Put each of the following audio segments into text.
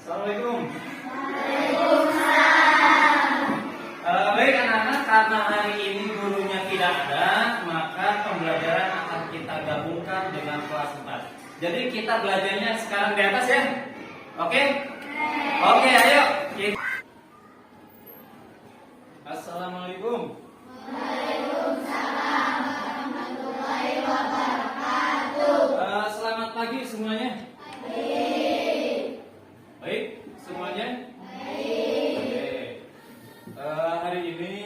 Assalamualaikum. Baik anak-anak, karena hari ini gurunya tidak ada, maka pembelajaran akan kita gabungkan dengan kelas 4. Jadi kita belajarnya sekarang di atas ya. Oke? Oke, ayo. Assalamualaikum. Waalaikumsalam warahmatullahi wabarakatuh. Selamat pagi semuanya. Baik, semuanya. Oke. Hari ini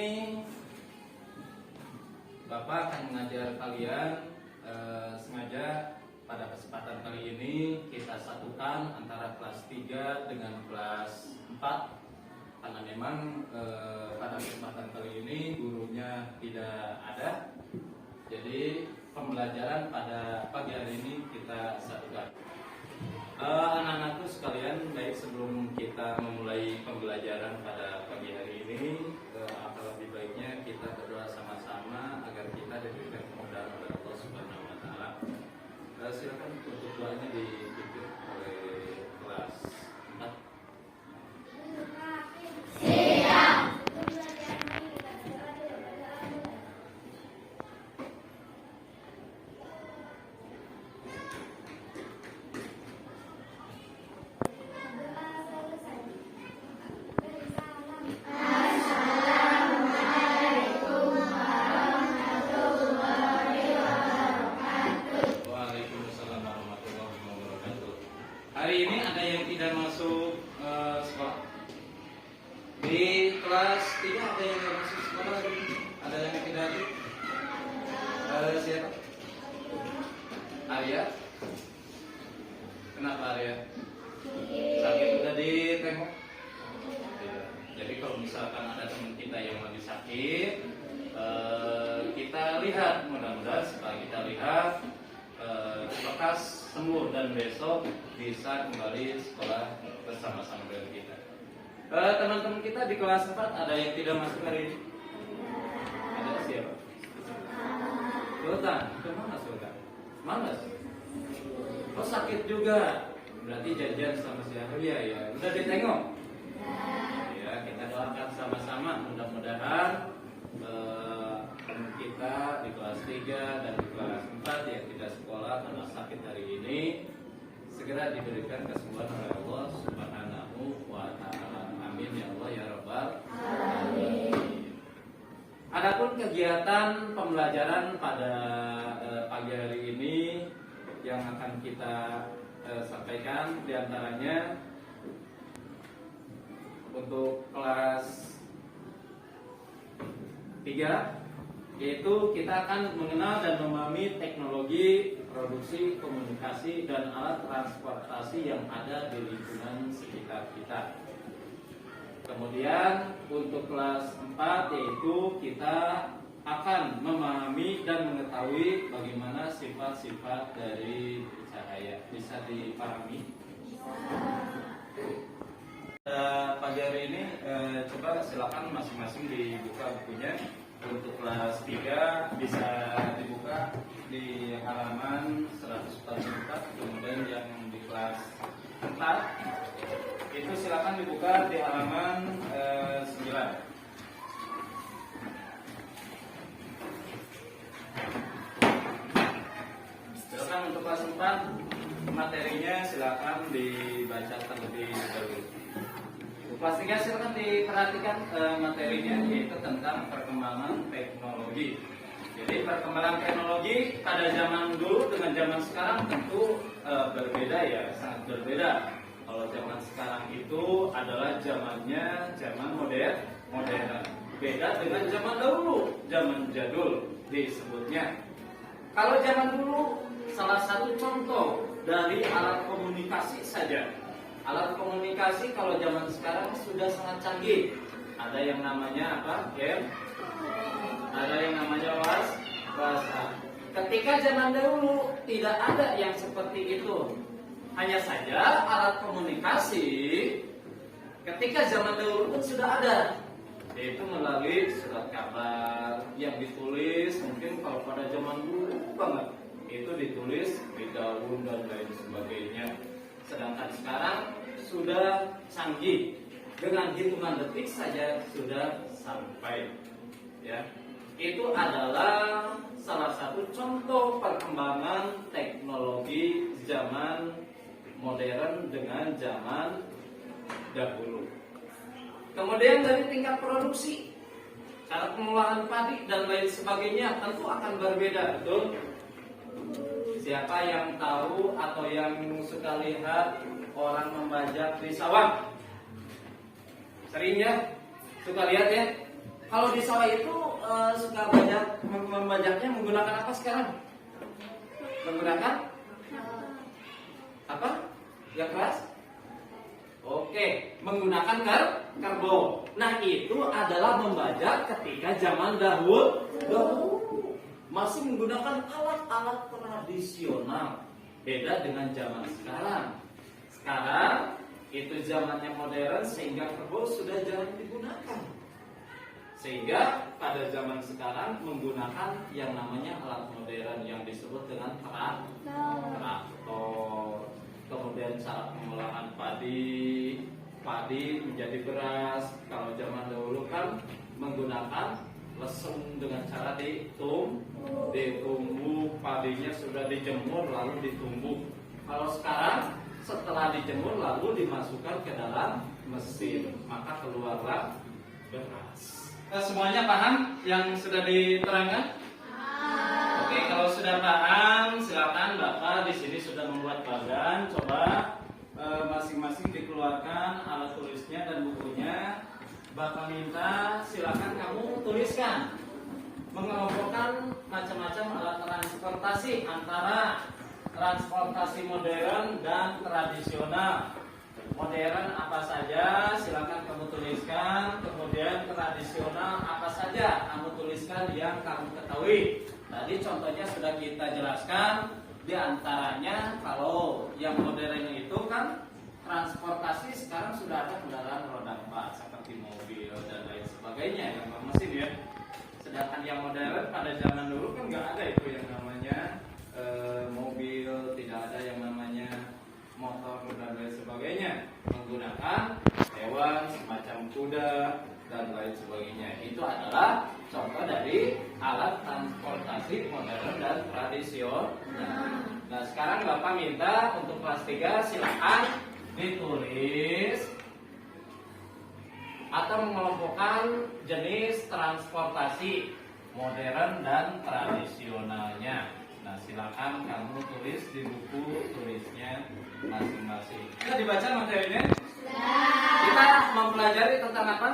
Bapak akan mengajar kalian. Sengaja pada kesempatan kali ini kita satukan antara kelas 3 dengan kelas 4 karena memang pada kesempatan kali ini gurunya tidak ada. Jadi pembelajaran pada pagi hari ini kita satukan. Anak-anakku sekalian, baik sebelum kita memulai pembelajaran pada pagi hari ini, alangkah lebih baiknya kita berdoa sama-sama agar kita diberikan kemudahan oleh Allah Subhanahu wa taala. Silakan untuk doanya dipimpin oleh kelas 4. Waalaikumsalam warahmatullahi wabarakatuh. Hari ini ada yang tidak masuk sekolah. Di kelas 3 ada yang tidak masuk sekolah hari ini? Ada yang tidak hadir? Siapa? Arya? Kenapa Arya? Sakit udah ditengok? Tidak. Jadi kalau misalkan ada teman kita yang lagi sakit, kita lihat, mudah-mudahan setelah kita lihat lekas sembuh dan besok bisa kembali sekolah bersama-sama dengan kita. Teman-teman kita di kelas 4 ada yang tidak masuk hari ini? Ada siapa? Sultan, kemana Sultan? Mana? Oh sakit juga. Berarti janjian sama si Arya ya. Udah ditengok? Ya, kita doakan sama-sama mudah-mudahan teman kita di kelas 3 dan di kelas 4 yang tidak sekolah karena sakit hari ini segera diberikan kesembuhan oleh Allah Subhanahu wa taala. Amin ya Allah ya rabbal alamin. Adapun kegiatan pembelajaran pada pagi hari ini yang akan kita sampaikan diantaranya untuk kelas 3 yaitu kita akan mengenal dan memahami teknologi produksi, komunikasi, dan alat transportasi yang ada di lingkungan sekitar kita. Kemudian untuk kelas 4 yaitu kita akan memahami dan mengetahui bagaimana sifat-sifat dari cahaya. Bisa dipahami? Pagi hari ini coba silakan masing-masing dibuka bukunya. Untuk kelas 3 bisa dibuka di halaman 144. Kemudian yang di kelas 4 itu silakan dibuka di halaman 9. Silakan untuk kelas 4 materinya silakan dibaca terlebih dahulu. Kelas 3 silakan diperhatikan materinya yaitu tentang perkembangan teknologi. Jadi perkembangan teknologi pada zaman dulu dengan zaman sekarang tentu berbeda ya, sangat berbeda. Kalau zaman sekarang itu adalah zaman modern. Beda dengan zaman dahulu, zaman jadul disebutnya. Kalau zaman dulu salah satu contoh dari alat komunikasi saja. Alat komunikasi kalau zaman sekarang sudah sangat canggih. Ada yang namanya apa? Game. Ada yang namanya WhatsApp. Ketika zaman dahulu tidak ada yang seperti itu. Hanya saja alat komunikasi ketika zaman dahulu pun sudah ada. Yaitu melalui surat kabar yang ditulis mungkin kalau pada zaman dulu banget itu ditulis di daun dan lain sebagainya. Sedangkan sekarang sudah canggih, dengan hitungan detik saja sudah sampai. Ya, itu adalah salah satu contoh perkembangan teknologi zaman modern dengan zaman dahulu. Kemudian dari tingkat produksi, cara pengolahan padi dan lain sebagainya tentu akan berbeda, betul? Siapa yang tahu atau yang suka lihat orang membajak di sawah? Sering ya? Suka lihat ya? Kalau di sawah itu suka membajaknya menggunakan apa sekarang? Menggunakan apa? Yang keras? Oke, menggunakan karbo. Nah, itu adalah membajak ketika zaman dahulu masih menggunakan alat-alat tradisional. Beda dengan zaman sekarang. Sekarang itu zamannya modern sehingga karbo sudah jarang digunakan. Sehingga pada zaman sekarang menggunakan yang namanya alat modern yang disebut dengan traktor. Kemudian cara pengolahan padi menjadi beras. Kalau zaman dahulu kan menggunakan lesung dengan cara ditumbuk, padinya sudah dijemur lalu ditumbuk. Kalau sekarang setelah dijemur lalu dimasukkan ke dalam mesin, maka keluarlah beras. Semuanya paham yang sudah diterangkan? Oke, kalau sudah paham, silakan Bapak di sini sudah membuat bagan. Coba masing-masing dikeluarkan alat tulisnya dan bukunya. Bapak minta silakan kamu tuliskan, mengelompokkan macam-macam alat transportasi antara transportasi modern dan tradisional. Modern apa saja silakan kamu tuliskan, kemudian tradisional apa saja kamu tuliskan yang kamu ketahui. Tadi contohnya sudah kita jelaskan, di antaranya kalau yang modern itu kan transportasi sekarang sudah ada kendaraan roda 4 seperti mobil dan lain sebagainya yang mesin ya. Sedangkan yang modern pada zaman dulu kan nggak ada itu yang namanya mobil, tidak ada yang namanya motor dan lain sebagainya, menggunakan hewan semacam kuda dan lain sebagainya. Itu adalah contoh dari alat transportasi modern dan tradisional. Nah, sekarang Bapak minta untuk kelas 3 silakan ditulis atau mengelompokkan jenis transportasi modern dan tradisionalnya. Nah, silakan kamu tulis di buku tulisnya masing-masing. Kita dibaca materinya? Kita mempelajari tentang apa?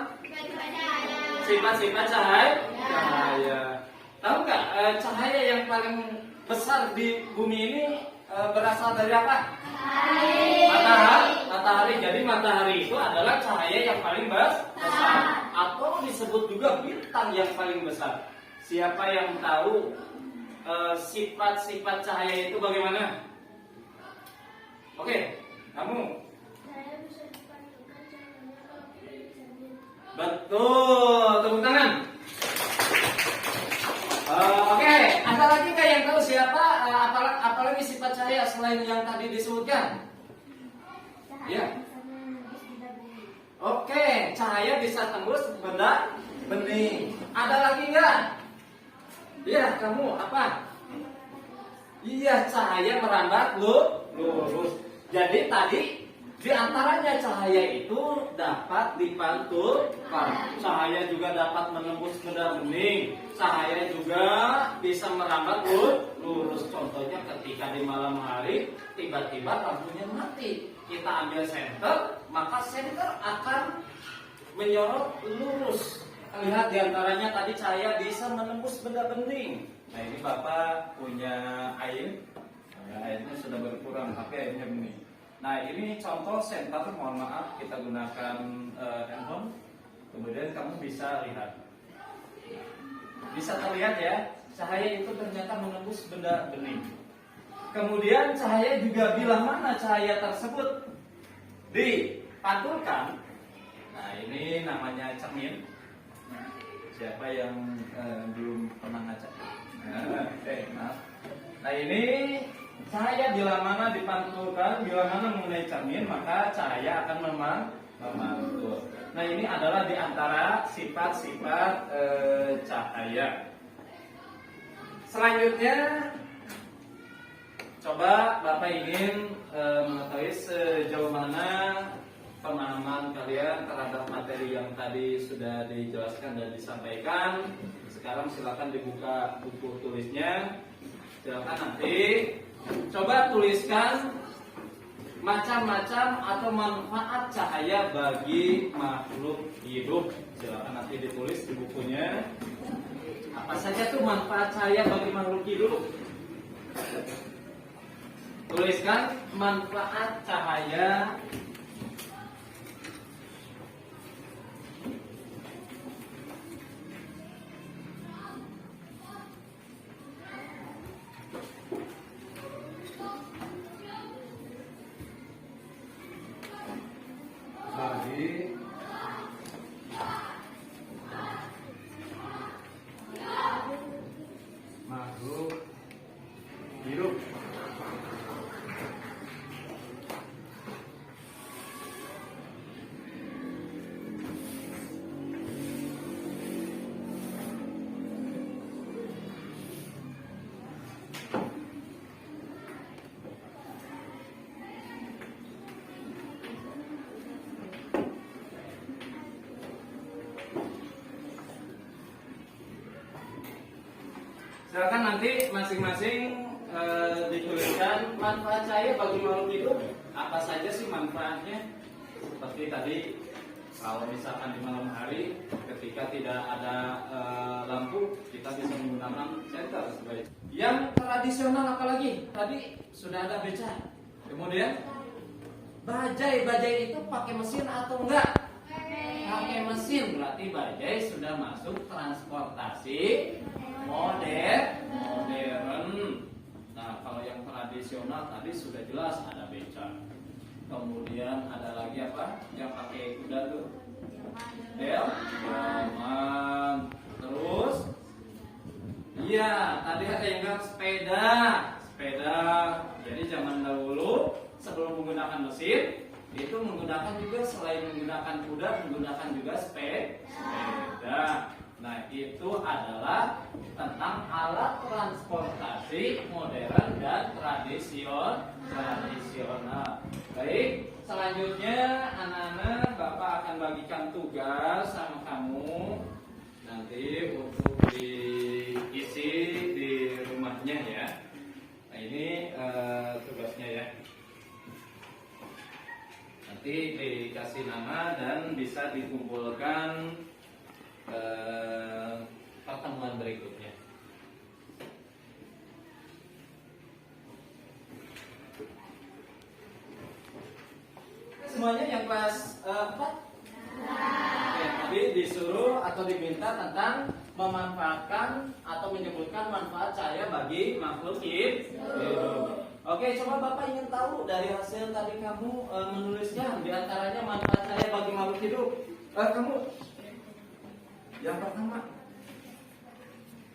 Sifat-sifat cahaya. Tahu nggak cahaya yang paling besar di bumi ini berasal dari apa? Matahari. Jadi matahari itu adalah cahaya yang paling besar, atau disebut juga bintang yang paling besar. Siapa yang tahu sifat-sifat cahaya itu bagaimana? Oke, kamu. Betul, tepuk tangan. Oke, ada lagi nggak yang tahu siapa apalagi sifat cahaya selain yang tadi disebutkan? Ya. Oke, cahaya bisa tembus benda bening. Ada lagi nggak? Iya, kamu apa? Iya, cahaya merambat lurus. Jadi tadi di antaranya cahaya itu dapat dipantulkan. Cahaya juga dapat menembus benda bening. Cahaya juga bisa merambat lurus. Contohnya ketika di malam hari tiba-tiba lampunya mati. Kita ambil senter, maka senter akan menyorot lurus. Lihat diantaranya tadi cahaya bisa menembus benda bening. Nah, ini Bapak punya air. Nah, airnya sudah berkurang, tapi airnya bening. Nah, ini contoh senter, mohon maaf kita gunakan handphone. Kemudian kamu bisa lihat. Bisa terlihat ya, cahaya itu ternyata menembus benda bening. Kemudian cahaya juga bila mana cahaya tersebut dipantulkan. Nah, ini namanya cermin. Siapa yang belum pernah ngaca? Maaf. Nah, ini Cahaya bila mana dipantulkan, bila mana mengenai cermin, maka cahaya akan memantul. Nah, ini adalah di antara sifat-sifat cahaya. Selanjutnya, coba Bapak ingin mengetahui sejauh mana pemahaman kalian terhadap materi yang tadi sudah dijelaskan dan disampaikan. Sekarang silakan dibuka buku tulisnya. Silakan nanti coba tuliskan macam-macam atau manfaat cahaya bagi makhluk hidup. Silakan nanti ditulis di bukunya. Apa saja tuh manfaat cahaya bagi makhluk hidup? Tuliskan manfaat cahaya bagi makhluk hidup. Silakan nanti masing-masing dituliskan manfaat cahaya bagi makhluk hidup. Apa saja sih manfaatnya? Seperti tadi, kalau misalkan di malam hari ketika tidak ada lampu, kita bisa menggunakan senter sebagai. Yang tradisional apalagi? Tadi sudah ada beca. Kemudian bajai itu pakai mesin atau enggak? Pakai mesin, berarti bajai sudah masuk transportasi modern. Nah, kalau yang tradisional tadi sudah jelas ada beca. Kemudian ada lagi apa? Yang pakai kuda tuh? Delman. Terus? Iya, tadi ada yang bilang sepeda. Jadi zaman dahulu sebelum menggunakan mesin itu menggunakan juga, selain menggunakan kuda, menggunakan juga sepeda. Nah, itu adalah tentang alat transportasi modern dan tradisional. Baik, selanjutnya anak-anak, Bapak akan bagikan tugas sama kamu nanti untuk diisi di rumahnya ya. Nah, ini tugasnya ya. Nanti dikasih nama dan bisa dikumpulkan pertemuan berikutnya. Semuanya yang kelas 4? Oke, tadi disuruh atau diminta tentang memanfaatkan atau menyebutkan manfaat cahaya bagi makhluk hidup. Oke, coba Bapak ingin tahu dari hasil tadi kamu menulisnya, diantaranya manfaat cahaya bagi makhluk hidup. Kamu yang pertama,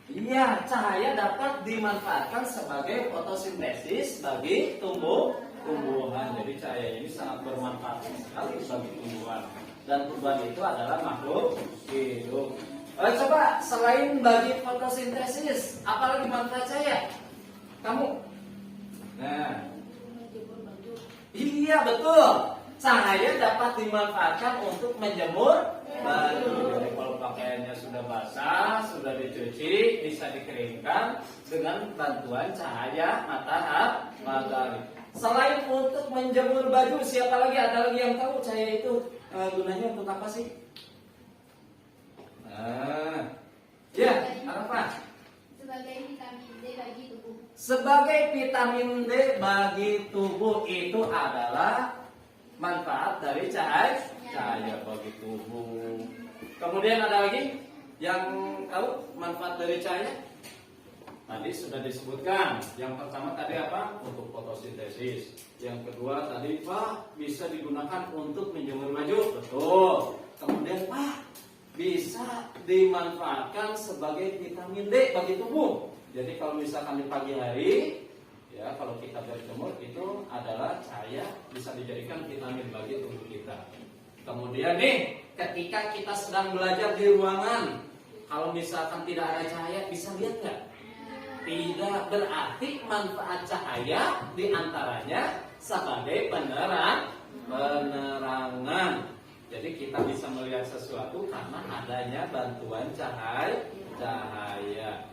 iya, cahaya dapat dimanfaatkan sebagai fotosintesis bagi tumbuhan. Jadi cahaya ini sangat bermanfaat sekali bagi tumbuhan. Dan tumbuhan itu adalah makhluk hidup. Coba selain bagi fotosintesis, apalagi manfaat cahaya? Kamu? Nah, iya betul. Cahaya dapat dimanfaatkan untuk menjemur baju. Jadi kalau pakaiannya sudah basah, sudah dicuci, bisa dikeringkan dengan bantuan cahaya matahari. Selain untuk menjemur baju, siapa lagi? Ada lagi yang tahu cahaya itu gunanya untuk apa sih? Ya, apa? Sebagai vitamin D bagi tubuh. Sebagai vitamin D bagi tubuh itu adalah manfaat dari cahaya bagi tubuh. Kemudian ada lagi yang tahu manfaat dari cahaya? Tadi sudah disebutkan. Yang pertama tadi apa? Untuk fotosintesis. Yang kedua tadi Pak, bisa digunakan untuk menjemur baju. Betul. Kemudian Pak, bisa dimanfaatkan sebagai vitamin D bagi tubuh. Jadi kalau misalkan di pagi hari Ya, kalau kita berjemur itu adalah cahaya bisa dijadikan vitamin bagi tubuh kita. Kemudian nih, ketika kita sedang belajar di ruangan, kalau misalkan tidak ada cahaya, bisa lihat nggak? Tidak, berarti manfaat cahaya diantaranya sebagai penerangan. Jadi kita bisa melihat sesuatu karena adanya bantuan cahaya.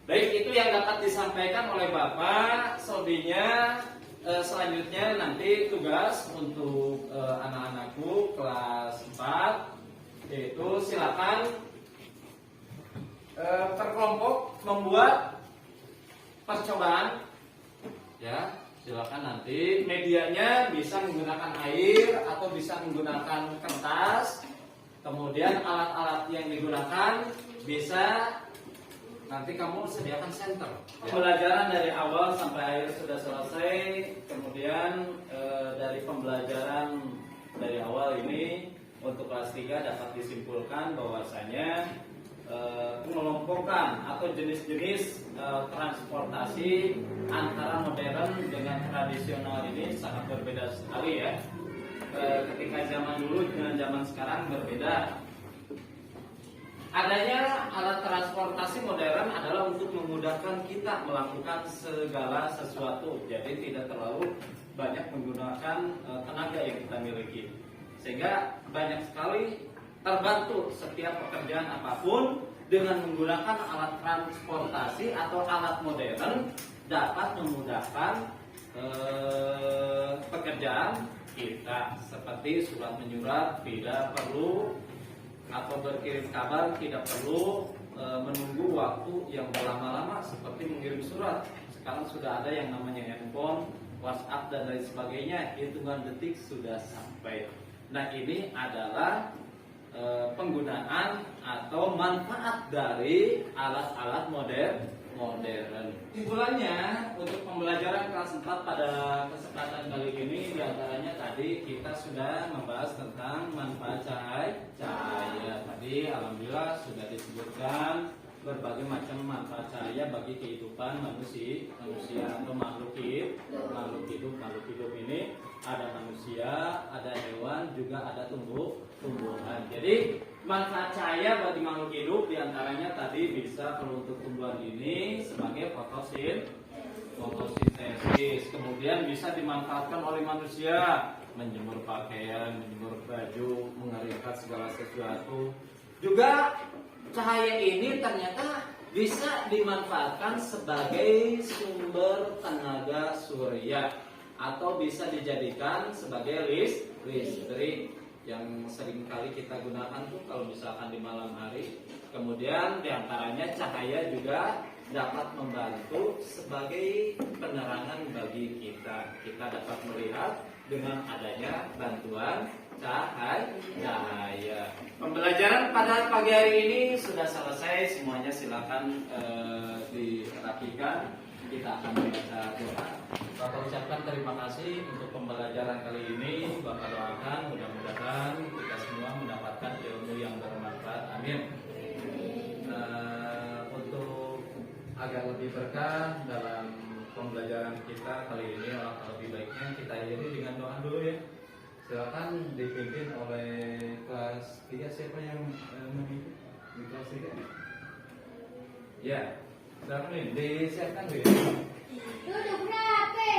Baik, itu yang dapat disampaikan oleh Bapak. Selebihnya selanjutnya nanti tugas untuk anak-anakku kelas 4, yaitu silakan terkelompok membuat percobaan. Ya, silakan nanti medianya bisa menggunakan air atau bisa menggunakan kertas. Kemudian alat-alat yang digunakan bisa nanti kamu sediakan center. Pembelajaran dari awal sampai akhir sudah selesai. Kemudian dari pembelajaran dari awal ini untuk kelas 3 dapat disimpulkan bahwasanya mengelompokkan atau jenis-jenis transportasi antara modern dengan tradisional ini sangat berbeda sekali ya. Ketika zaman dulu dengan zaman sekarang berbeda. Adanya alat transportasi modern adalah untuk memudahkan kita melakukan segala sesuatu. Jadi tidak terlalu banyak menggunakan tenaga yang kita miliki. Sehingga banyak sekali terbantu setiap pekerjaan apapun dengan menggunakan alat transportasi atau alat modern dapat memudahkan pekerjaan kita. Seperti surat menyurat tidak perlu, atau berkirim kabar tidak perlu menunggu waktu yang berlama-lama seperti mengirim surat. Sekarang sudah ada yang namanya handphone, WhatsApp dan lain sebagainya, hitungan detik sudah sampai. Nah, ini adalah penggunaan atau manfaat dari alat-alat modern. Kesimpulannya untuk pembelajaran kelas 4 pada kesempatan kali ini diantaranya tadi kita sudah membahas tentang manfaat cahaya. Tadi alhamdulillah sudah disebutkan berbagai macam manfaat cahaya bagi kehidupan manusia atau makhluk hidup ini. Ada manusia, ada hewan, juga ada tumbuhan. Jadi manfaat cahaya bagi makhluk hidup diantaranya tadi bisa kalau untuk tumbuhan ini sebagai fotosintesis. Kemudian bisa dimanfaatkan oleh manusia menjemur pakaian, menjemur baju, mengeringkan segala sesuatu. Juga cahaya ini ternyata bisa dimanfaatkan sebagai sumber tenaga surya atau bisa dijadikan sebagai listrik yang sering kali kita gunakan tuh kalau misalkan di malam hari. Kemudian diantaranya cahaya juga dapat membantu sebagai penerangan bagi kita. Kita dapat melihat dengan adanya bantuan cahaya. Pembelajaran pada pagi hari ini sudah selesai. Semuanya silakan dirapikan. Kita akan membaca doa. Bapak ucapkan terima kasih untuk pembelajaran kali ini. Bapak doakan mudah-mudahan kita semua mendapatkan ilmu yang bermanfaat. Amin. Untuk agar lebih berkah dalam pembelajaran kita kali ini, alangkah lebih baiknya kita akhiri dengan doa dulu ya. Silakan dipimpin oleh kelas 3. Siapa yang memimpin di kelas 3? Ya, silakan nih disiapkan dulu ya. Duduk rapi.